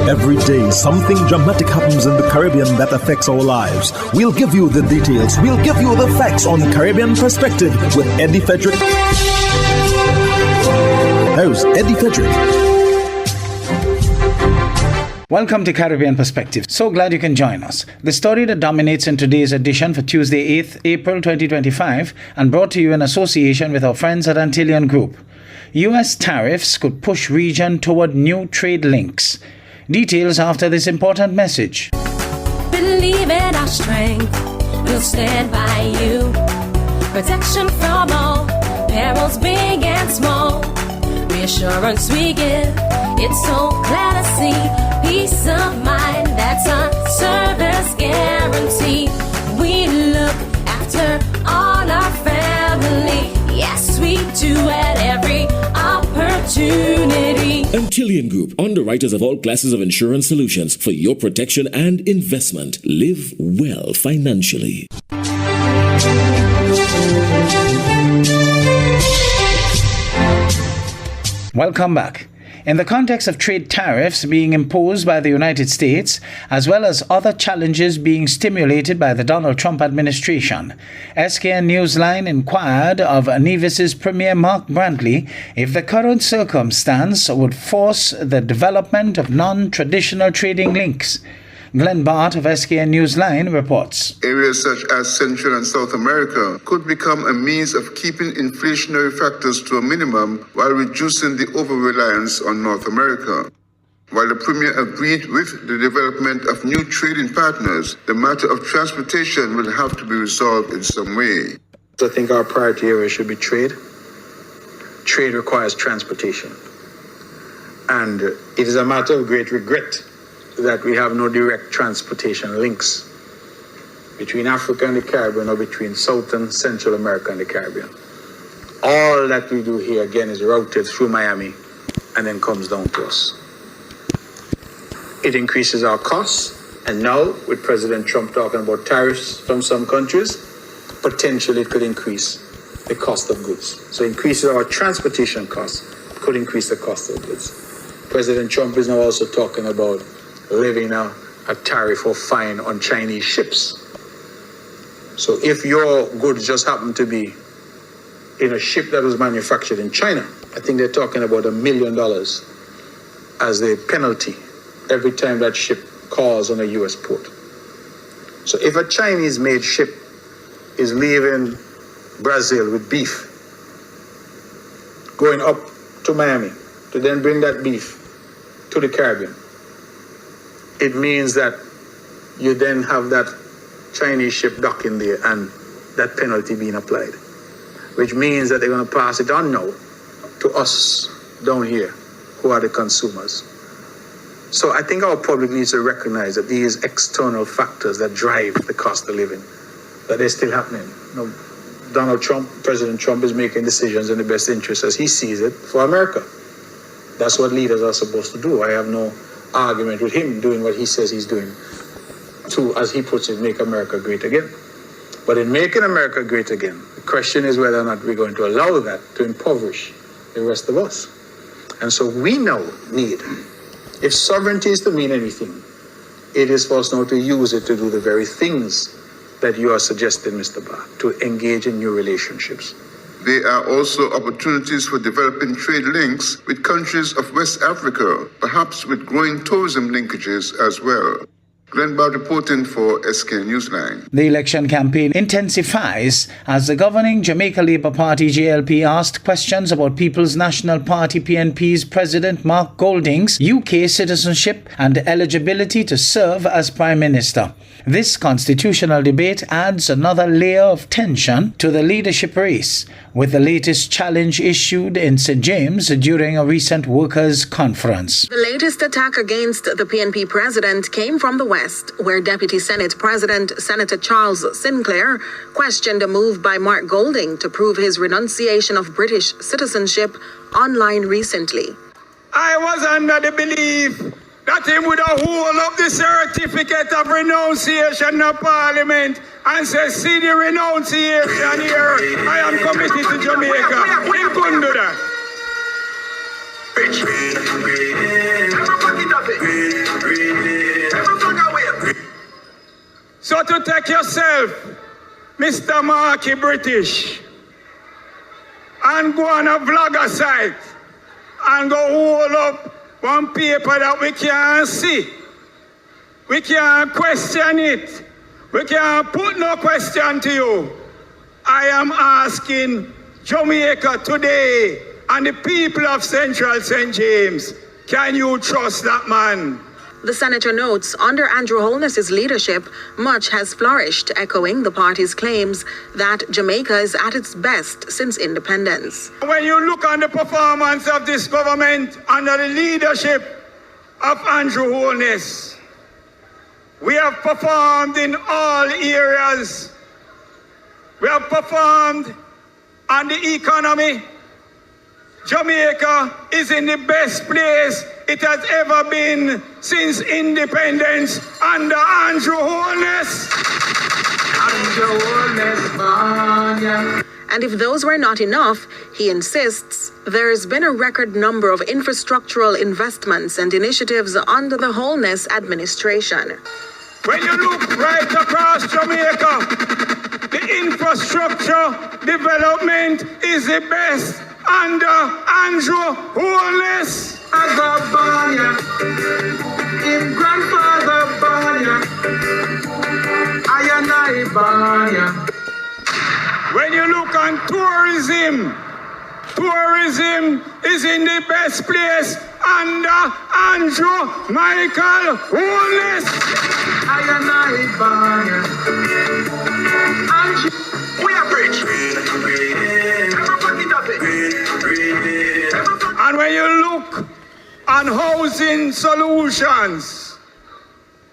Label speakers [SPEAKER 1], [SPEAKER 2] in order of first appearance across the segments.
[SPEAKER 1] Every day, something dramatic happens in the Caribbean that affects our lives. We'll give you the details. We'll give you the facts on Caribbean Perspective with Eddie Frederick. Here's Eddie Frederick.
[SPEAKER 2] Welcome to Caribbean Perspective. So glad you can join us. The story that dominates in today's edition for Tuesday, 8th April 2025, and brought to you in association with our friends at Antillean Group. U.S. tariffs could push region toward new trade links. Details after this important message.
[SPEAKER 3] Believe in our strength, we'll stand by you. Protection from all, perils big and small. Reassurance we give, it's so clear to see. Peace of mind, that's a service guarantee. We look after all our family. Yes, we do at every opportunity.
[SPEAKER 4] Antillean Group, underwriters of all classes of insurance solutions for your protection and investment. Live well financially.
[SPEAKER 2] Welcome back. In the context of trade tariffs being imposed by the United States, as well as other challenges being stimulated by the Donald Trump administration, SKN Newsline inquired of Nevis's Premier Mark Brantley if the current circumstance would force the development of non-traditional trading links. Glenn Bart of SKN Newsline reports.
[SPEAKER 5] Areas such as Central and South America could become a means of keeping inflationary factors to a minimum while reducing the over-reliance on North America. While the Premier agreed with the development of new trading partners, the matter of transportation will have to be resolved in some way.
[SPEAKER 6] I think our priority area should be trade. Trade requires transportation. And it is a matter of great regret that we have no direct transportation links between Africa and the Caribbean or between South and Central America and the Caribbean. All that we do here, again, is routed through Miami and then comes down to us. It increases our costs, and now, with President Trump talking about tariffs from some countries, potentially it could increase the cost of goods. So increases our transportation costs could increase the cost of goods. President Trump is now also talking about levying a tariff or fine on Chinese ships. So if your goods just happen to be in a ship that was manufactured in China, I think they're talking about $1 million as the penalty every time that ship calls on a U.S. port. So if a Chinese-made ship is leaving Brazil with beef, going up to Miami to then bring that beef to the Caribbean, it means that you then have that Chinese ship docking there and that penalty being applied, which means that they're going to pass it on now to us down here who are the consumers. So I think our public needs to recognize that these external factors that drive the cost of living, that they're still happening. You know, Donald Trump, President Trump, is making decisions in the best interest as he sees it for America. That's what leaders are supposed to do. I have no argument with him doing what he says he's doing to, as he puts it, make America great again. But in making America great again, the question is whether or not we're going to allow that to impoverish the rest of us. And so we now need, if sovereignty is to mean anything, it is for us now to use it to do the very things that you are suggesting, Mr. Barr, to engage in new relationships.
[SPEAKER 5] There are also opportunities for developing trade links with countries of West Africa, perhaps with growing tourism linkages as well. Glenn Bard reporting for SK Newsline.
[SPEAKER 2] The election campaign intensifies as the governing Jamaica Labour Party JLP asked questions about People's National Party PNP's President Mark Golding's UK citizenship and eligibility to serve as Prime Minister. This constitutional debate adds another layer of tension to the leadership race, with the latest challenge issued in St. James during a recent workers' conference.
[SPEAKER 7] The latest attack against the PNP president came from the West, where Deputy Senate President Senator Charles Sinclair questioned a move by Mark Golding to prove his renunciation of British citizenship online recently.
[SPEAKER 8] I was under the belief that he would hold up the certificate of renunciation of Parliament and say, see the renunciation here, I am committed to Jamaica. He couldn't do that. So to take yourself, Mr. Marky British, and go on a vlogger site and go hold up one paper that we can't see. We can't question it. We can't put no question to you. I am asking Jamaica today and the people of Central St. James, can you trust that man?
[SPEAKER 7] The senator notes, under Andrew Holness's leadership, much has flourished, echoing the party's claims that Jamaica is at its best since independence.
[SPEAKER 8] When you look on the performance of this government under the leadership of Andrew Holness, we have performed in all areas. We have performed on the economy. Jamaica is in the best place it has ever been since independence under Andrew Holness.
[SPEAKER 7] And if those were not enough, he insists there's been a record number of infrastructural investments and initiatives under the Holness administration.
[SPEAKER 8] When you look right across Jamaica, the infrastructure development is the best under Andrew Holness.
[SPEAKER 9] In grandfather Banya, I Banya.
[SPEAKER 8] When you look on tourism, tourism is in the best place under Andrew Michael Holness.
[SPEAKER 9] I Banya. We are bridge.
[SPEAKER 8] And when you look on housing solutions,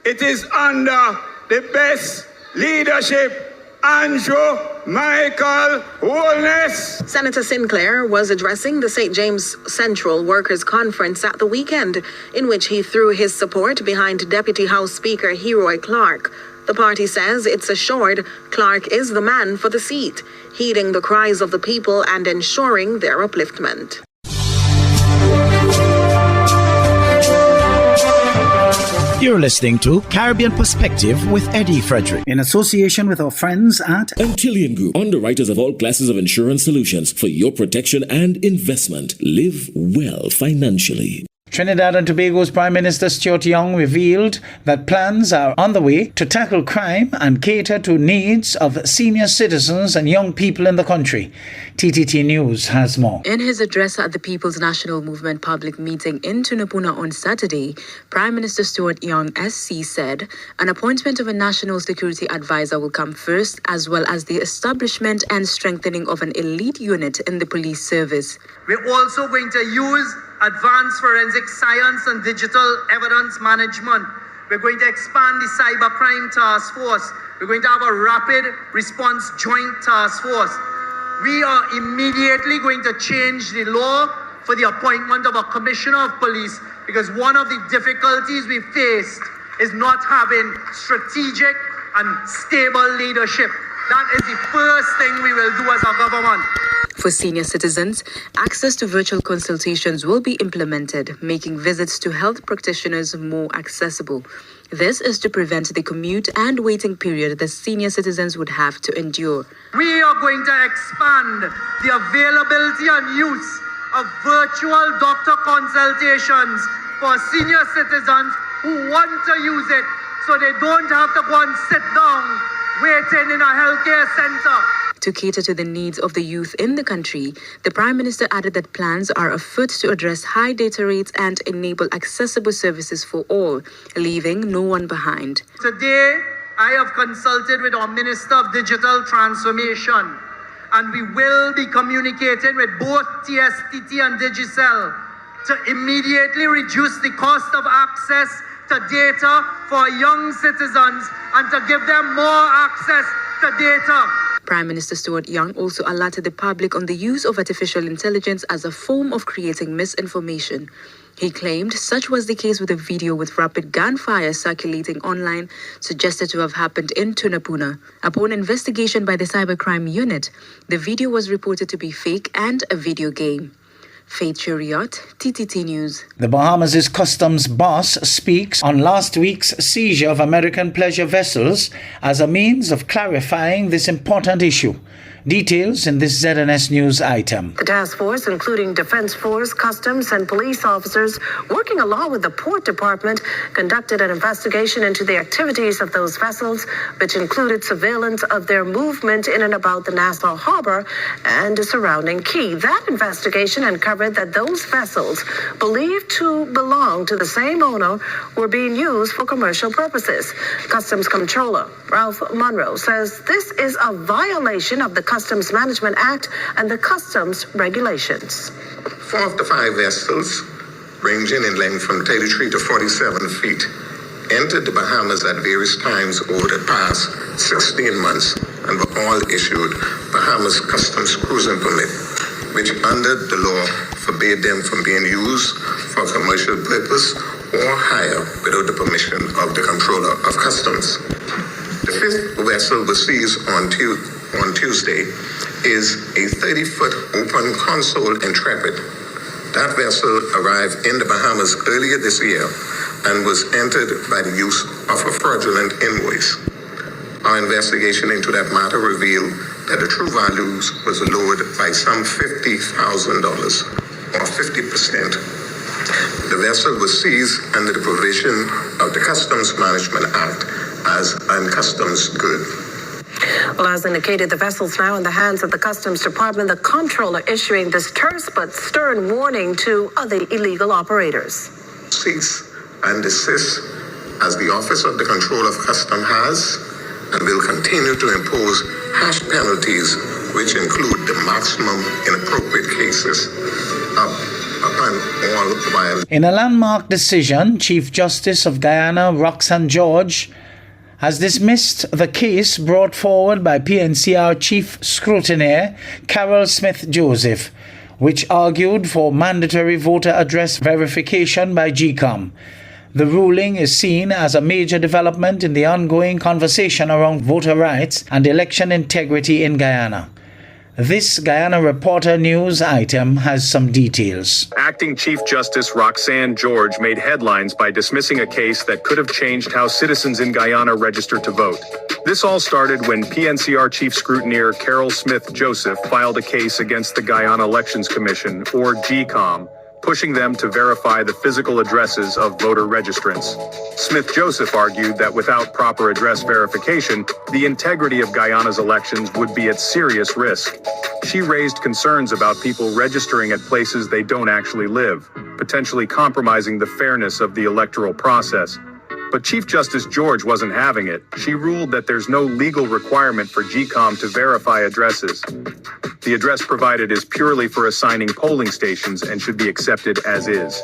[SPEAKER 8] it is under the best leadership, Andrew Michael Holness.
[SPEAKER 7] Senator Sinclair was addressing the St. James Central Workers' Conference at the weekend, in which he threw his support behind Deputy House Speaker Heroy Clark. The party says it's assured Clark is the man for the seat, heeding the cries of the people and ensuring their upliftment.
[SPEAKER 2] You're listening to Caribbean Perspective with Eddie Frederick, in association with our friends at
[SPEAKER 4] Antillian Group, underwriters of all classes of insurance solutions for your protection and investment. Live well financially.
[SPEAKER 2] Trinidad and Tobago's Prime Minister Stuart Young revealed that plans are on the way to tackle crime and cater to needs of senior citizens and young people in the country. TTT News has more.
[SPEAKER 10] In his address at the People's National Movement public meeting in Tunapuna on Saturday, Prime Minister Stuart Young SC said an appointment of a national security advisor will come first, as well as the establishment and strengthening of an elite unit in the police service.
[SPEAKER 9] We're also going to use advanced forensic science and digital evidence management. We're going to expand the cybercrime task force. We're going to have a rapid response joint task force. We are immediately going to change the law for the appointment of a commissioner of police, because one of the difficulties we faced is not having strategic and stable leadership. That is the first thing we will do as a government.
[SPEAKER 10] For senior citizens, access to virtual consultations will be implemented, making visits to health practitioners more accessible. This is to prevent the commute and waiting period that senior citizens would have to endure.
[SPEAKER 9] We are going to expand the availability and use of virtual doctor consultations for senior citizens who want to use it, so they don't have to go and sit down waiting in a healthcare center.
[SPEAKER 10] To cater to the needs of the youth in the country, the Prime Minister added that plans are afoot to address high data rates and enable accessible services for all, leaving no one behind.
[SPEAKER 9] Today, I have consulted with our Minister of Digital Transformation, and we will be communicating with both TSTT and Digicel to immediately reduce the cost of access to data for young citizens and to give them more access to data.
[SPEAKER 10] Prime Minister Stuart Young also alerted the public on the use of artificial intelligence as a form of creating misinformation. He claimed such was the case with a video with rapid gunfire circulating online suggested to have happened in Tunapuna. Upon investigation by the cybercrime unit, the video was reported to be fake and a video game. Faith Chariot, TTT News.
[SPEAKER 2] The Bahamas' customs boss speaks on last week's seizure of American pleasure vessels as a means of clarifying this important issue. Details in this ZNS News item.
[SPEAKER 11] The task force, including Defense Force, Customs, and police officers working along with the Port Department, conducted an investigation into the activities of those vessels, which included surveillance of their movement in and about the Nassau Harbor and the surrounding quay. That investigation uncovered that those vessels, believed to belong to the same owner, were being used for commercial purposes. Customs Controller Ralph Monroe says this is a violation of the Customs Management Act and the customs regulations.
[SPEAKER 12] 4 of the 5 vessels, ranging in length from 33 to 47 feet, entered the Bahamas at various times over the past 16 months and were all issued Bahamas Customs Cruising Permit, which under the law forbade them from being used for commercial purpose or hire without the permission of the Controller of Customs. The 5th vessel was seized on Tuesday is a 30-foot open console Intrepid. That vessel arrived in the Bahamas earlier this year and was entered by the use of a fraudulent invoice. Our investigation into that matter revealed that the true values was lowered by some $50,000 or 50%. The vessel was seized under the provision of the Customs Management Act as an customs good.
[SPEAKER 11] Well, as indicated, the vessel's now in the hands of the Customs Department, the comptroller issuing this terse but stern warning to other illegal operators.
[SPEAKER 12] Cease and desist as the Office of the Control of Customs has and will continue to impose harsh penalties, which include the maximum in appropriate cases upon all violations.
[SPEAKER 2] In a landmark decision, Chief Justice of Guyana Roxanne George has dismissed the case brought forward by PNCR Chief Scrutineer Carol Smith-Joseph, which argued for mandatory voter address verification by GCOM. The ruling is seen as a major development in the ongoing conversation around voter rights and election integrity in Guyana. This Guyana Reporter News item has some details.
[SPEAKER 13] Acting Chief Justice Roxanne George made headlines by dismissing a case that could have changed how citizens in Guyana registered to vote. This all started when PNCR Chief Scrutineer Carol Smith-Joseph filed a case against the Guyana Elections Commission, or GCOM, pushing them to verify the physical addresses of voter registrants. Smith-Joseph argued that without proper address verification, the integrity of Guyana's elections would be at serious risk. She raised concerns about people registering at places they don't actually live, potentially compromising the fairness of the electoral process. But Chief Justice George wasn't having it. She ruled that there's no legal requirement for GCOM to verify addresses. The address provided is purely for assigning polling stations and should be accepted as is.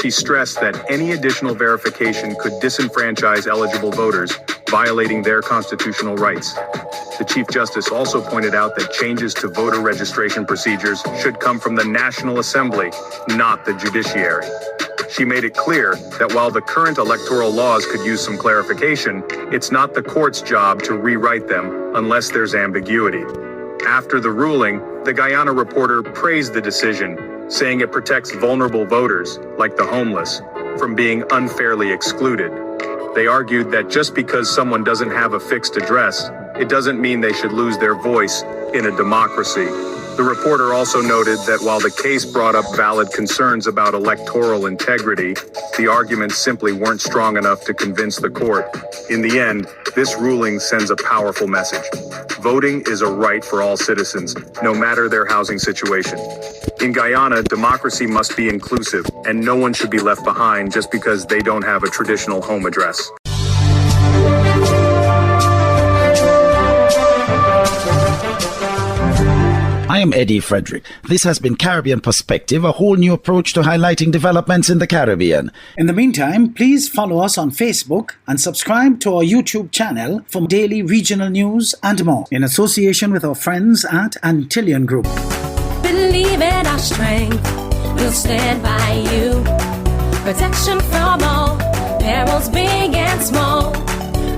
[SPEAKER 13] She stressed that any additional verification could disenfranchise eligible voters, violating their constitutional rights. The Chief Justice also pointed out that changes to voter registration procedures should come from the National Assembly, not the judiciary. She made it clear that while the current electoral laws could use some clarification, it's not the court's job to rewrite them unless there's ambiguity. After the ruling, the Guyana Reporter praised the decision, saying it protects vulnerable voters, like the homeless, from being unfairly excluded. They argued that just because someone doesn't have a fixed address, it doesn't mean they should lose their voice in a democracy. The reporter also noted that while the case brought up valid concerns about electoral integrity, the arguments simply weren't strong enough to convince the court. In the end, this ruling sends a powerful message. Voting is a right for all citizens, no matter their housing situation. In Guyana, democracy must be inclusive, and no one should be left behind just because they don't have a traditional home address.
[SPEAKER 14] I am Eddie Frederick. This has been Caribbean Perspective, a whole new approach to highlighting developments in the Caribbean.
[SPEAKER 2] In the meantime, please follow us on Facebook and subscribe to our YouTube channel for daily regional news and more, in association with our friends at Antillian Group.
[SPEAKER 3] Believe in our strength, we'll stand by you. Protection from all perils, big and small.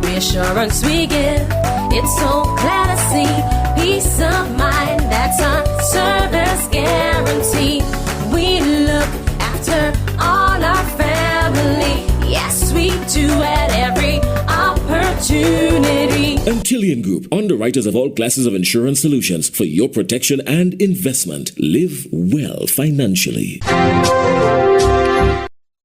[SPEAKER 3] Reassurance we give, it's so clear to see. Peace of mind, that's our service guarantee. We opportunity.
[SPEAKER 4] Antillian Group, underwriters of all classes of insurance solutions for your protection and investment. Live well financially.